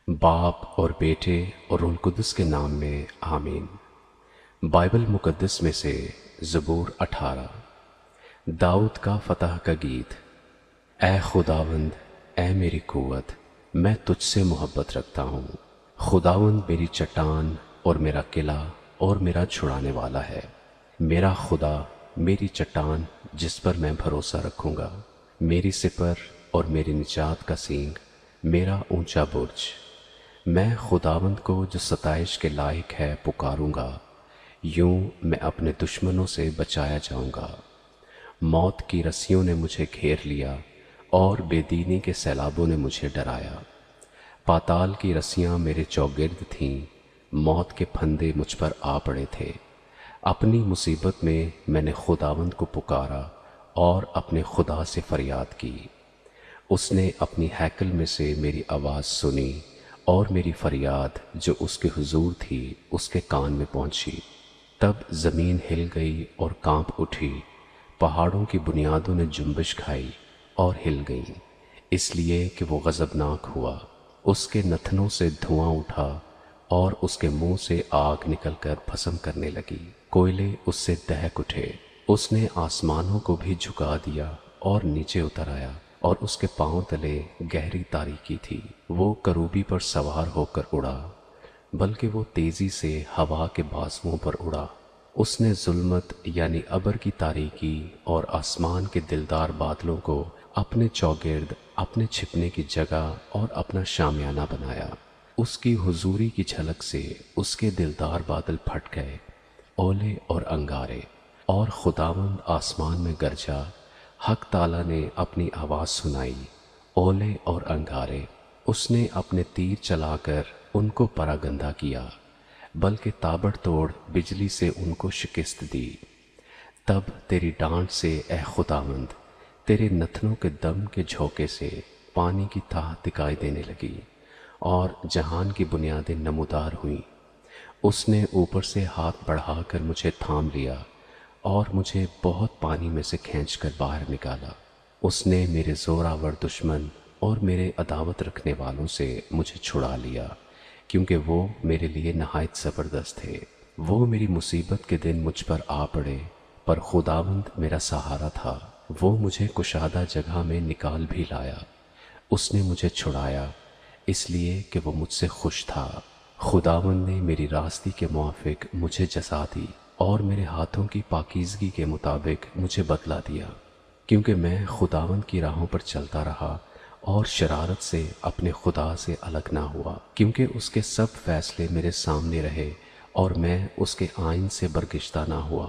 باپ اور بیٹے اور روح القدس کے نام میں آمین۔ بائبل مقدس میں سے زبور 18۔ داؤد کا فتح کا گیت۔ اے خداوند، اے میری قوت، میں تجھ سے محبت رکھتا ہوں۔ خداوند میری چٹان اور میرا قلعہ اور میرا چھڑانے والا ہے۔ میرا خدا میری چٹان جس پر میں بھروسہ رکھوں گا، میری سپر اور میری نجات کا سینگ، میرا اونچا برج۔ میں خداوند کو جو ستائش کے لائق ہے پکاروں گا، یوں میں اپنے دشمنوں سے بچایا جاؤں گا۔ موت کی رسیوں نے مجھے گھیر لیا اور بے دینی کے سیلابوں نے مجھے ڈرایا۔ پاتال کی رسیاں میرے چوگرد تھیں، موت کے پھندے مجھ پر آ پڑے تھے۔ اپنی مصیبت میں میں نے خداوند کو پکارا اور اپنے خدا سے فریاد کی۔ اس نے اپنی ہیکل میں سے میری آواز سنی اور میری فریاد جو اس کے حضور تھی اس کے کان میں پہنچی۔ تب زمین ہل گئی اور کانپ اٹھی، پہاڑوں کی بنیادوں نے جنبش کھائی اور ہل گئیں، اس لیے کہ وہ غضبناک ہوا۔ اس کے نتنوں سے دھواں اٹھا اور اس کے منہ سے آگ نکل کر بھسم کرنے لگی۔ کوئلے اس سے دہک اٹھے۔ اس نے آسمانوں کو بھی جھکا دیا اور نیچے اتر آیا، اور اس کے پاؤں تلے گہری تاریکی تھی۔ وہ کروبی پر سوار ہو کر اڑا، بلکہ وہ تیزی سے ہوا کے بازوؤں پر اڑا۔ اس نے ظلمت یعنی ابر کی تاریکی اور آسمان کے دلدار بادلوں کو اپنے چوگرد اپنے چھپنے کی جگہ اور اپنا شامیانہ بنایا۔ اس کی حضوری کی جھلک سے اس کے دلدار بادل پھٹ گئے، اولے اور انگارے، اور خداوند آسمان میں گرجا۔ حق تعالیٰ نے اپنی آواز سنائی، اولے اور انگارے۔ اس نے اپنے تیر چلا کر ان کو پراگندہ کیا، بلکہ تابڑ توڑ بجلی سے ان کو شکست دی۔ تب تیری ڈانٹ سے اے خداوند، تیرے نتنوں کے دم کے جھونکے سے پانی کی تہ دکھائی دینے لگی اور جہان کی بنیادیں نمودار ہوئیں۔ اس نے اوپر سے ہاتھ بڑھا کر مجھے تھام لیا اور مجھے بہت پانی میں سے کھینچ کر باہر نکالا۔ اس نے میرے زوراور دشمن اور میرے عداوت رکھنے والوں سے مجھے چھڑا لیا، کیونکہ وہ میرے لیے نہایت زبردست تھے۔ وہ میری مصیبت کے دن مجھ پر آ پڑے، پر خداوند میرا سہارا تھا۔ وہ مجھے کشادہ جگہ میں نکال بھی لایا۔ اس نے مجھے چھڑایا اس لیے کہ وہ مجھ سے خوش تھا۔ خداوند نے میری راستی کے موافق مجھے جزا دی اور میرے ہاتھوں کی پاکیزگی کے مطابق مجھے بدلہ دیا، کیونکہ میں خداوند کی راہوں پر چلتا رہا اور شرارت سے اپنے خدا سے الگ نہ ہوا، کیونکہ اس کے سب فیصلے میرے سامنے رہے اور میں اس کے آئین سے برگشتہ نہ ہوا۔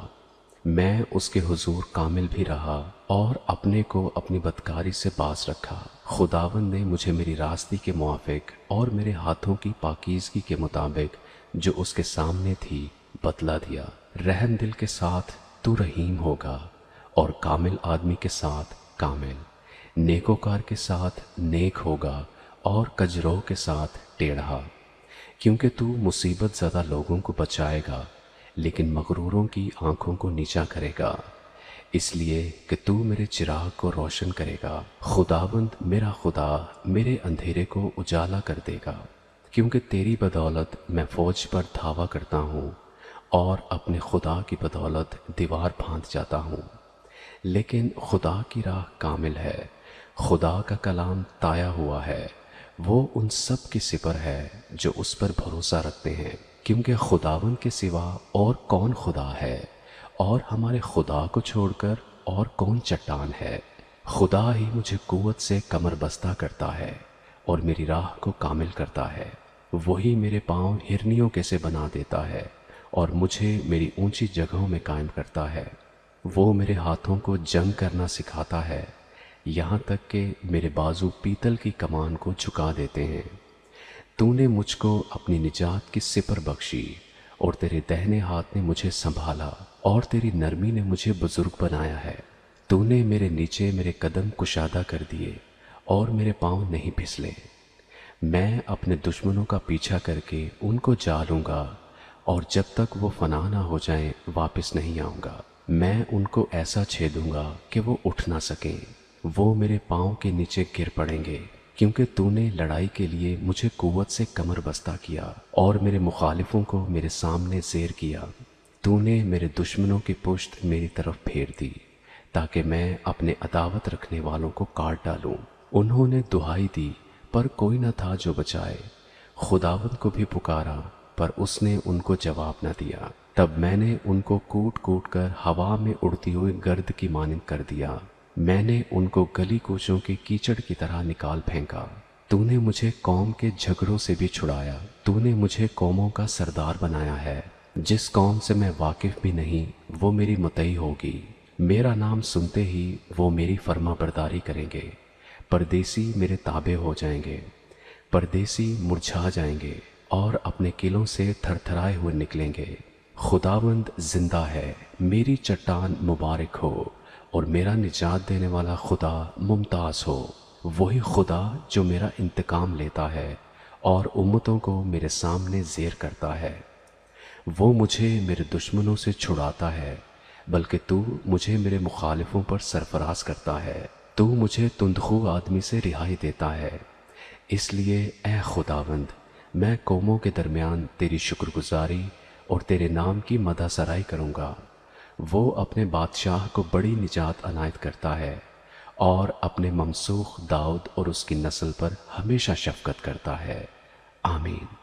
میں اس کے حضور کامل بھی رہا اور اپنے کو اپنی بدکاری سے باز رکھا۔ خداوند نے مجھے میری راستی کے موافق اور میرے ہاتھوں کی پاکیزگی کے مطابق جو اس کے سامنے تھی بدلہ دیا۔ رحم دل کے ساتھ تو رحیم ہوگا اور کامل آدمی کے ساتھ کامل، نیکوکار کے ساتھ نیک ہوگا اور کجروہ کے ساتھ ٹیڑھا، کیونکہ تو مصیبت زدہ لوگوں کو بچائے گا لیکن مغروروں کی آنکھوں کو نیچا کرے گا، اس لیے کہ تو میرے چراغ کو روشن کرے گا۔ خداوند میرا خدا میرے اندھیرے کو اجالا کر دے گا، کیونکہ تیری بدولت میں فوج پر دھاوا کرتا ہوں اور اپنے خدا کی بدولت دیوار پھاند جاتا ہوں۔ لیکن خدا کی راہ کامل ہے، خدا کا کلام تایا ہوا ہے۔ وہ ان سب کی سپر ہے جو اس پر بھروسہ رکھتے ہیں، کیونکہ خداوند کے سوا اور کون خدا ہے، اور ہمارے خدا کو چھوڑ کر اور کون چٹان ہے۔ خدا ہی مجھے قوت سے کمر بستہ کرتا ہے اور میری راہ کو کامل کرتا ہے۔ وہی میرے پاؤں ہرنیوں کے سے بنا دیتا ہے اور مجھے میری اونچی جگہوں میں قائم کرتا ہے۔ وہ میرے ہاتھوں کو جنگ کرنا سکھاتا ہے، یہاں تک کہ میرے بازو پیتل کی کمان کو جھکا دیتے ہیں۔ تو نے مجھ کو اپنی نجات کی سپر بخشی، اور تیرے دہنے ہاتھ نے مجھے سنبھالا، اور تیری نرمی نے مجھے بزرگ بنایا ہے۔ تو نے میرے نیچے میرے قدم کشادہ کر دیے اور میرے پاؤں نہیں پھسلے۔ میں اپنے دشمنوں کا پیچھا کر کے ان کو جا لوں گا، اور جب تک وہ فنا نہ ہو جائیں واپس نہیں آؤں گا۔ میں ان کو ایسا چھیدوں گا کہ وہ اٹھ نہ سکیں، وہ میرے پاؤں کے نیچے گر پڑیں گے۔ کیونکہ تو نے لڑائی کے لیے مجھے قوت سے کمر بستہ کیا اور میرے مخالفوں کو میرے سامنے زیر کیا۔ تو نے میرے دشمنوں کی پشت میری طرف پھیر دی تاکہ میں اپنے عداوت رکھنے والوں کو کاٹ ڈالوں۔ انہوں نے دہائی دی پر کوئی نہ تھا جو بچائے، خداوند کو بھی پکارا پر اس نے ان کو جواب نہ دیا۔ تب میں نے ان کو کوٹ کوٹ کر ہوا میں اڑتی ہوئی گرد کی مانند کر دیا۔ میں نے ان کو گلی کوچوں کے کیچڑ کی طرح نکال پھینکا۔ تو نے مجھے قوم کے جھگڑوں سے بھی چھڑایا۔ تو نے مجھے قوموں کا سردار بنایا ہے۔ جس قوم سے میں واقف بھی نہیں وہ میری مطیع ہوگی۔ میرا نام سنتے ہی وہ میری فرما برداری کریں گے۔ پردیسی میرے تابع ہو جائیں گے۔ پردیسی مرجھا جائیں گے اور اپنے قلعوں سے تھر تھرائے ہوئے نکلیں گے۔ خداوند زندہ ہے، میری چٹان مبارک ہو، اور میرا نجات دینے والا خدا ممتاز ہو۔ وہی خدا جو میرا انتقام لیتا ہے اور امتوں کو میرے سامنے زیر کرتا ہے۔ وہ مجھے میرے دشمنوں سے چھڑاتا ہے، بلکہ تو مجھے میرے مخالفوں پر سرفراز کرتا ہے۔ تو مجھے تندخو آدمی سے رہائی دیتا ہے۔ اس لیے اے خداوند، میں قوموں کے درمیان تیری شکر گزاری اور تیرے نام کی مدح سرائی کروں گا۔ وہ اپنے بادشاہ کو بڑی نجات عنایت کرتا ہے اور اپنے ممسوخ داؤد اور اس کی نسل پر ہمیشہ شفقت کرتا ہے۔ آمین۔